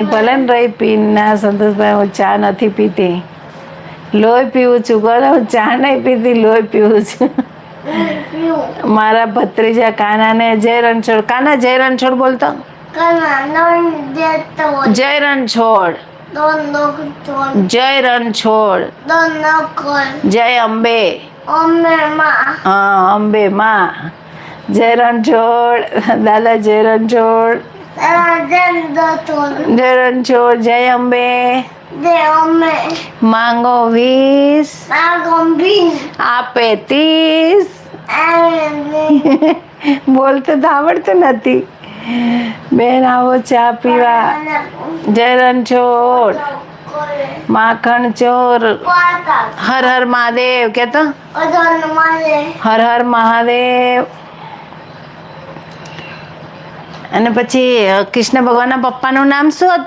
ભલે ને રહી પીને ના સંતોષભાઈ, હું ચા નથી પીતી, લોહી પીવું છું. ગરમ ચા નહીં પીતી, લોહી પીવું છું. મારા ભત્રીજા કાનાને જય રણછોડ. કાના જય રણછોડ બોલતો. જય રણછોડ, જય રણછોડ, જય અંબે. હા, અંબે માં. જય રણછોડ દાદા, જય રણછોડ, જય રણછોડ, જય અંબે. માંગો 20, આપે 30. બોલતું તો આવડતું નથી. બેન આવો ચા પીવા. જય રણછોડ, માખણ ચોર. હર હર મહાદેવ કેતો. હર હર મહાદેવ. અને પછી કૃષ્ણ ભગવાનના પપ્પાનું નામ શું હતું?